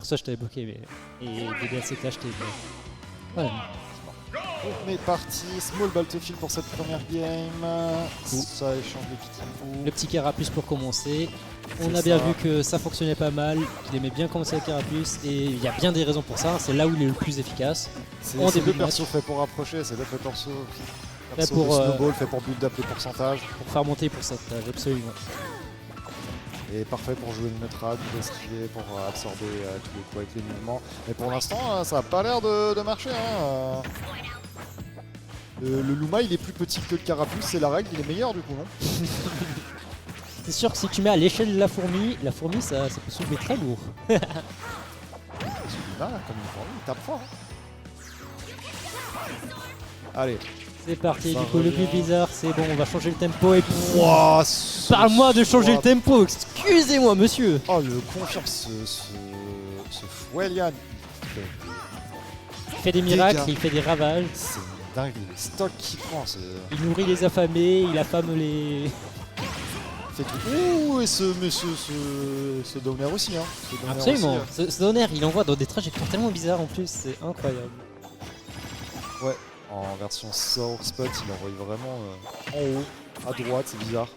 ça que je t'avais bloqué. Mais... Et DDS était acheté. Mais... Ouais. On est parti, Small Battlefield pour cette première game. Cool. Ça échange les petits infos. Le petit Carapuce pour commencer. On C'est a bien ça. vu que ça fonctionnait pas mal, qu'il aimait bien commencer avec Carapuce. Et il y a bien des raisons pour ça. C'est là où il est le plus efficace. C'est en c'est début deux de match. persos faits pour rapprocher, c'est l'autre perso pour, de Snowball fait pour build up les pourcentages. Pour faire monter pour cette tâche, absolument. Et parfait pour jouer le neutral, pour esquiver, pour absorber tous les coups avec les mouvements. Mais pour l'instant, ça n'a pas l'air de marcher. Hein. Le Luma, il est plus petit que le Carapuce, c'est la règle, il est meilleur du coup, non? C'est sûr que si tu mets à l'échelle de la fourmi ça peut soulever très lourd. Celui-là, comme une fourmi, il tape fort. Hein. Allez. C'est parti, Ça du coup le plus revient. bizarre c'est bon, on va changer le tempo et Wouah, parle-moi de changer le tempo, excusez-moi monsieur. Oh, le confirme, ce Fuelian. Il fait des miracles, Dégâts. il fait des ravages, C'est dingue, le stock qu'il prend. il nourrit les affamés, il affame les... Il fait tout. Ouh, et ce downer aussi. Hein. Ce downer Absolument, aussi, ce donner il envoie dans des trajectoires tellement bizarres en plus, c'est incroyable. Ouais, en version Sour Spot, il envoie vraiment en haut, à droite, c'est bizarre.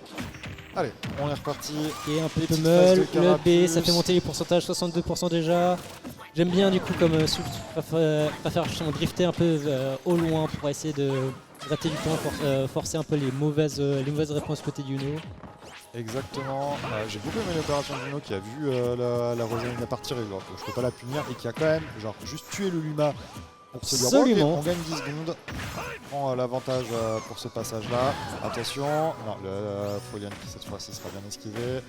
Allez, on est reparti. Et un peu Les de petites phases de pummel, le B, ça Carapuce. fait monter les pourcentages, 62% déjà. J'aime bien du coup comme Swift préfère drifter un peu au loin pour essayer de gratter du temps, forcer un peu les mauvaises réponses côté du Uno. Exactement. J'ai beaucoup aimé l'opération de Juno qui a vu la Rosaline partir et genre, je peux pas la punir et qui a quand même genre juste tué le Luma pour se dire bon, ok, Absolument. on gagne 10 secondes. On prend l'avantage pour ce passage là. Attention, non, le Folian qui cette fois-ci sera bien esquivé.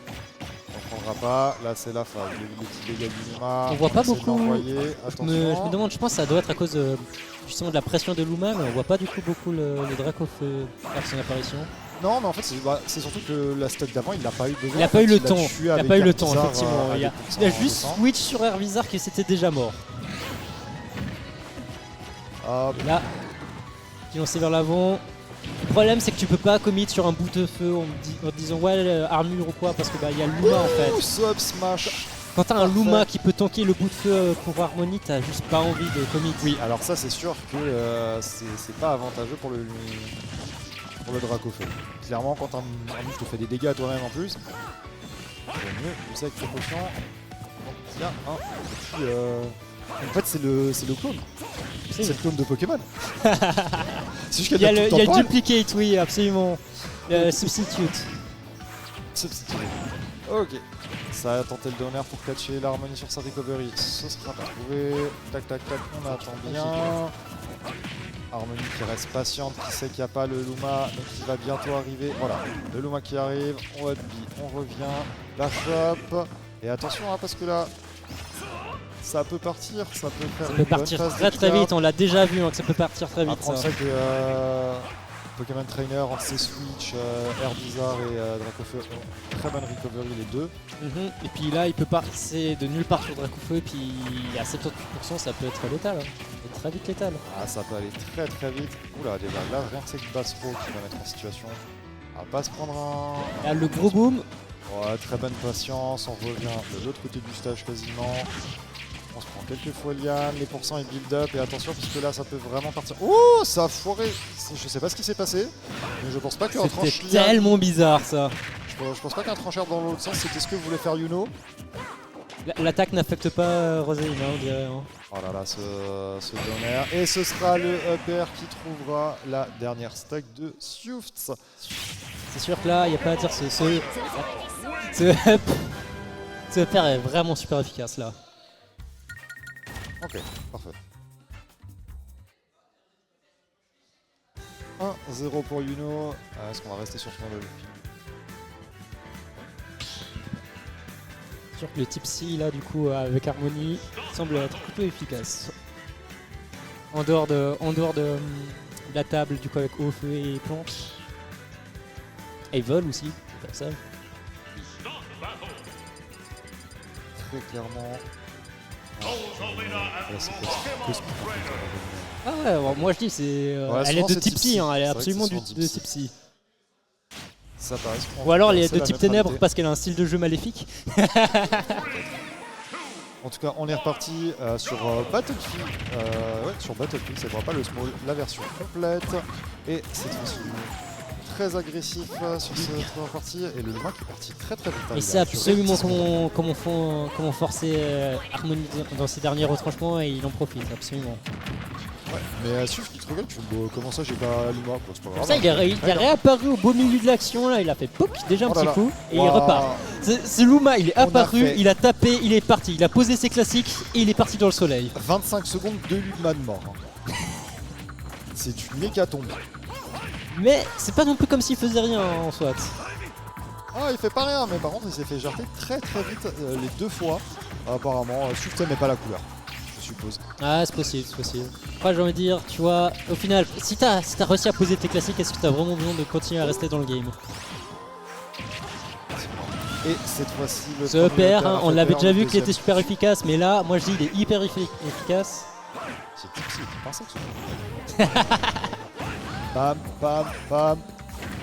On prendra pas. Là c'est la phase. Les petits dégâts du Luma. On voit pas essaie de beaucoup. l'envoyer. Je me demande, je pense que ça doit être à cause justement de la pression de Luma, mais on voit pas du coup beaucoup le Draco Feu faire son apparition. Non, mais en fait, c'est surtout que la stock d'avant, il n'a pas eu besoin. Il n'a en pas fait, eu le l'a temps, tué il n'a avec pas eu un le temps bizarre, effectivement. à Il a 2% juste de sang. switch sur Air Bizarre que c'était déjà mort. Hop. Et là, qui lancé vers l'avant. Le problème c'est que tu peux pas commit sur un bout de feu en te disant ouais armure ou quoi parce que bah il y a le Luma en fait. Ouh, sub smash. Quand t'as un Parfait. Luma qui peut tanker le bout de feu pour Harmony, t'as juste pas envie de commit. Oui, alors ça c'est sûr que c'est pas avantageux pour le Dracofeu. Clairement, quand un move te fait des dégâts à toi-même en plus, vaut mieux pousser avec précaution. Donc il y a un petit. En fait, c'est le clone. C'est le clone de Pokémon. C'est juste Il y a qu'il le, tout il y a le temporel. duplicate, oui, absolument. Substitute. Substitué. Ok. Ça a tenté le donner pour catcher l'harmonie sur sa recovery. Ce sera pas trouvé. Tac tac tac, on attend bien. Harmonie qui reste patiente, qui sait qu'il n'y a pas le Luma, mais qui va bientôt arriver. Voilà, le Luma qui arrive, on up B, on revient, la shop. Et attention hein, parce que là, ça peut partir, ça peut faire Ça une peut bonne partir phase de très très carte. vite, on l'a déjà vu hein, que ça peut partir très vite. Après on Ça. sait que Pokémon Trainer, entre ses Switch, Air Bizarre et Dracofeu ont très bonne recovery les deux. Mhm. Et puis là, il peut passer de nulle part sur Dracofeu, et puis à 78%, ça peut être létal. Hein. Ça peut être très vite létal. Ah, ça peut aller très très vite. Oula, déjà là, rien que c'est que Bassro qui va mettre en situation à pas se prendre un. Là, le gros boom, Ouais, très bonne patience, on revient de l'autre côté du stage quasiment. On se prend quelques fois liane, les pourcents ils build up et attention parce que là ça peut vraiment partir. Oh, ça a foiré. Je sais pas ce qui s'est passé, mais je pense pas qu'un c'était tranche liane. tellement bizarre ça. Je pense pas qu'un trancheur dans l'autre sens c'était ce que voulait faire Yuno. L'attaque n'affecte pas Rosaline, hein, on dirait. Hein. Oh là là, ce donner. Et ce sera le upper qui trouvera la dernière stack de Swifts. C'est sûr que là, il n'y a pas à dire, ce upper est vraiment super efficace là. Ok, parfait. 1-0 pour Yuno. Est-ce qu'on va rester sur ce level? C'est sûr que le Tipsy là, du coup, avec Harmony, semble être plutôt efficace. En dehors de la table, du coup, avec eau, feu et planche. Et vol aussi, au passage. Très clairement. Ah ouais, alors moi je dis, c'est, Ouais, elle est souvent, de c'est Tipsy, Tipsy. hein, elle est C'est vrai que absolument c'est de souvent Tipsy. Tipsy. Ça paraît. Ou alors elle est c'est de la type neutralité. ténèbres parce qu'elle a un style de jeu maléfique. En tout cas, on est reparti sur Battlefield. Ouais, sur Battlefield, c'est pas le small, la version complète. Et cette fois-ci, très agressif sur cette première partie. Et le Luma qui est parti très vite. Et c'est absolument comment forcer Harmony dans ses derniers retranchements et il en profite, absolument. Ouais, mais Suf qui te regarde, tu fais comment ça j'ai pas Luma, c'est pas grave. Ça, il est réapparu au beau milieu de l'action, là, il a fait pouc, déjà un petit coup, et il repart. C'est Luma, il est apparu, il a tapé, il est parti, il a posé ses classiques et il est parti dans le soleil. 25 secondes de Luma de mort. C'est une hécatombe. Mais c'est pas non plus comme s'il faisait rien en soit. Ah, il fait pas rien, mais par contre il s'est fait jarter très vite les 2 fois. Apparemment, Suf n'aimait pas la couleur. Suppose. Ah, c'est possible, c'est possible. Après, j'ai envie de dire, tu vois, au final, si t'as réussi à poser tes classiques, est-ce que t'as vraiment besoin de continuer à rester dans le game? Et cette fois-ci, le ce EPR, hein, on l'avait déjà vu qu'il était super efficace, mais là, moi je dis, il est hyper efficace. C'est tipsy, tu pensais que bam, bam, bam.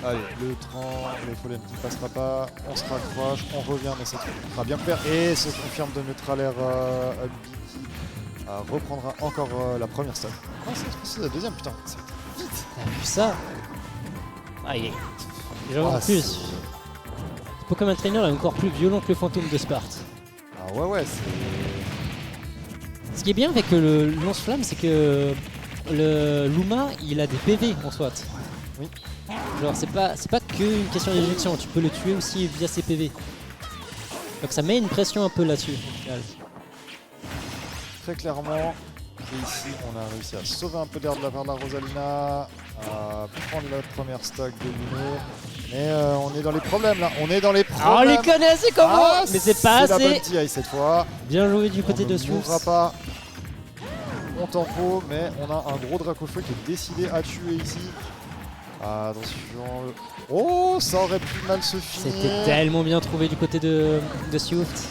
Allez, le 30, le Fallen qui passera pas, on se raccroche, on revient, mais cette fois, on sera bien couvert. Et se confirme de neutralaire Albi qui reprendra encore la première stock. Non, c'est la deuxième, putain, c'est vite. T'as vu ça? Aïe. Déjà en plus, Pokémon Trainer est encore plus violent que le fantôme de Sparte. Ah ouais, c'est... Ce qui est bien avec le lance-flamme, c'est que le Luma, il a des PV en soit. Oui. Genre c'est pas que une question d'éjection, tu peux le tuer aussi via ses PV. Donc ça met une pression un peu là-dessus. Très clairement, et ici on a réussi à sauver un peu d'air de la part de la Rosalina, à prendre la première stock de Luno. Mais on est dans les problèmes là, on est dans les problèmes. Ah, on les connaît, c'est comment mais c'est pas assez. C'est la bonne TI cette fois. Bien joué du côté de Souf. On ne pas on tempo, mais on a un gros Dracofeu qui est décidé à tuer ici. Attention. Oh, ça aurait pu mal se finir. C'était tellement bien trouvé du côté de Swift.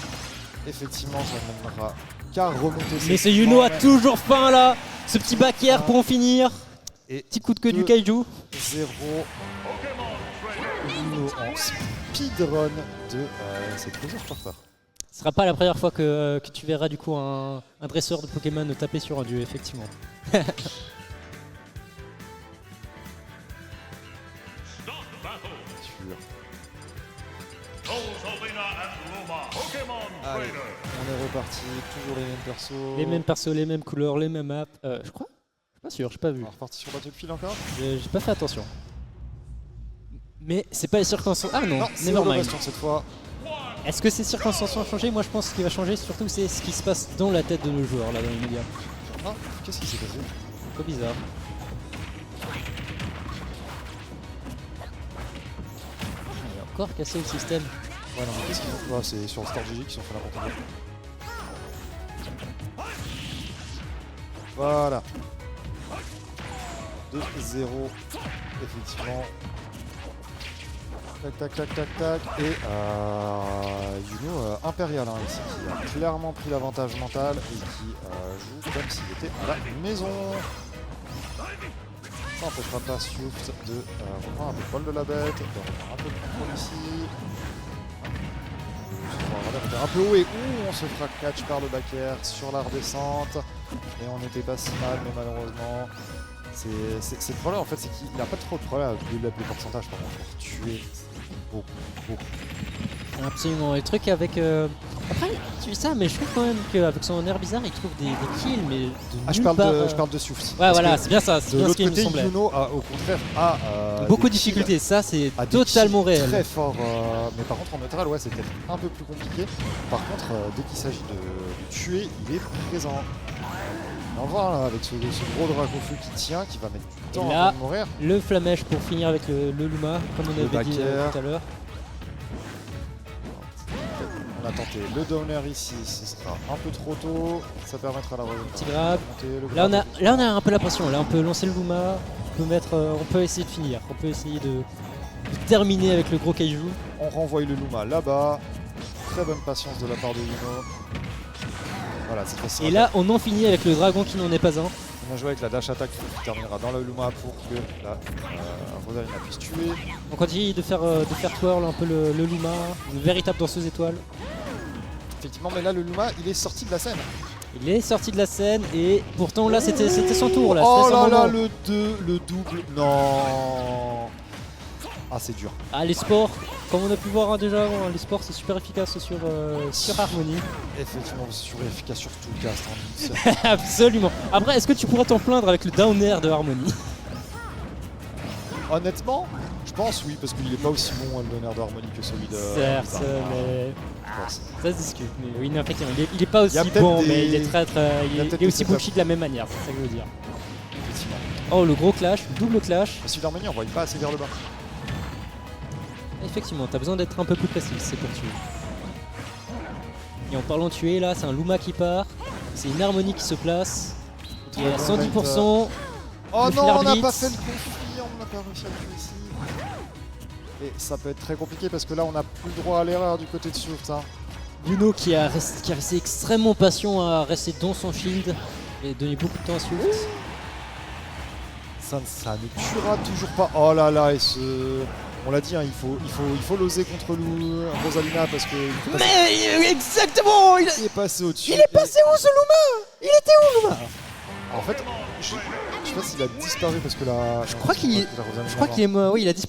Effectivement, ça ne mènera qu'à remonter. Mais ce Yuno a toujours faim là. Ce petit back air pour en finir. Et petit coup de queue du Kaiju. 0 Yuno en speedrun de cette Cruiser Charter. Ce sera pas la première fois que tu verras du coup un dresseur de Pokémon taper sur un dieu, effectivement. Allez, on est reparti, toujours les mêmes persos. Les mêmes persos, les mêmes couleurs, les mêmes maps. Je crois. Je suis pas sûr, j'ai pas vu. On est reparti sur Battlefield encore. J'ai pas fait attention. Mais c'est pas les circonstances. Ah non, c'est nevermind. cette fois. Est-ce que ces circonstances ont changé? Moi je pense que ce qui va changer surtout c'est ce qui se passe dans la tête de nos joueurs là dans les médias. Ah, qu'est-ce qui s'est passé? Un peu bizarre. Il a encore cassé le système. Ouais non mais qu'est-ce qu'ils font? C'est sur le Star GG qu'ils ont fait n'importe quoi. Voilà. 2-0. Effectivement. Tac. Et Yuno Impérial hein, ici qui a clairement pris l'avantage mental et qui joue comme s'il était à la maison. Ça empêchera pas Swift de reprendre un peu de poil de la bête, de reprendre un peu de contrôle ici. On va un peu haut et on se fera catch par le back air sur la redescente. Et on n'était pas si mal, mais malheureusement, c'est le problème en fait, c'est qu'il n'a pas trop de problème à build up les pourcentages par contre pour tuer. Beaucoup. Absolument. Et le truc avec. Après, tu sais ça, mais je trouve quand même qu'avec son air bizarre, il trouve des kills, mais de je parle de Swift. Ouais, voilà, c'est bien ça. C'est de bien ce l'autre qui me côté, semblait. Yuno, au contraire, a beaucoup de difficultés. Ça, c'est totalement réel. Très fort. Mais par contre, en neutral, ouais, c'est peut-être un peu plus compliqué. Par contre, dès qu'il s'agit de tuer, il est présent. On va voir là, avec ce gros Dracofeu qui tient, qui va mettre du temps là, avant de mourir. Le Flamèche pour finir avec le Luma, comme on avait dit tout à l'heure. On a tenté le downer ici, ce sera un peu trop tôt, ça permettra la revenue. Petit grab. Là on a un peu la pression, là on peut lancer le Luma, on peut essayer de finir, on peut essayer de terminer avec le gros Kaiju. On renvoie le Luma là-bas, très bonne patience de la part de Yuno. Voilà, cette fois-ci. Et là on en finit avec le dragon qui n'en est pas un. On a joué avec la dash attack qui terminera dans le Luma pour que la Rosalina puisse tuer. On continue de faire twirl un peu le Luma, une véritable danseuse étoile. Effectivement, mais là, le Luma, il est sorti de la scène. Il est sorti de la scène et pourtant là c'était son tour là. Oh C'était son là là, moment. le 2, le double. Non. Ah, c'est dur. Ah, les sports, comme on a pu voir déjà avant, les sports c'est super efficace sur Harmony. Effectivement, c'est efficace sur tout le cast. Hein. Absolument. Après, est-ce que tu pourrais t'en plaindre avec le down air de Harmony? Honnêtement, je pense oui, parce qu'il est pas aussi bon le donneur d'harmonie que celui de. Certes, mais Je pense. ça se discute. Mais oui, non, effectivement, il est pas Il y a aussi peut-être bon, des- mais il est très très. il y a Il peut-être est aussi des bullshit de la même manière, c'est ça que je veux dire. Effectivement. Oh, le gros clash, double clash. Mais celui d'harmonie, on voit pas assez vers le bas. Effectivement, t'as besoin d'être un peu plus précis, c'est pour tuer. Et en parlant de tuer, là, c'est un Luma qui part. C'est une Harmonie qui se place. Qui est à 110%. Oh Le non, Flare on n'a Blitz. pas fait le conflit, on n'a pas réussi à le tuer ici. Et ça peut être très compliqué parce que là, on n'a plus le droit à l'erreur du côté de Swift. Hein. Yuno qui a resté extrêmement patient à rester dans son shield et donner beaucoup de temps à Swift. Ça ne tuera toujours pas. Oh là là, et ce. On l'a dit, hein, il faut l'oser contre Rosalina parce que Mais exactement, il est passé au-dessus. il est passé où ce Luma? Il était où Luma? En fait, je sais pas s'il a disparu parce que là. Je crois qu'il est mort. Oui, il a disparu.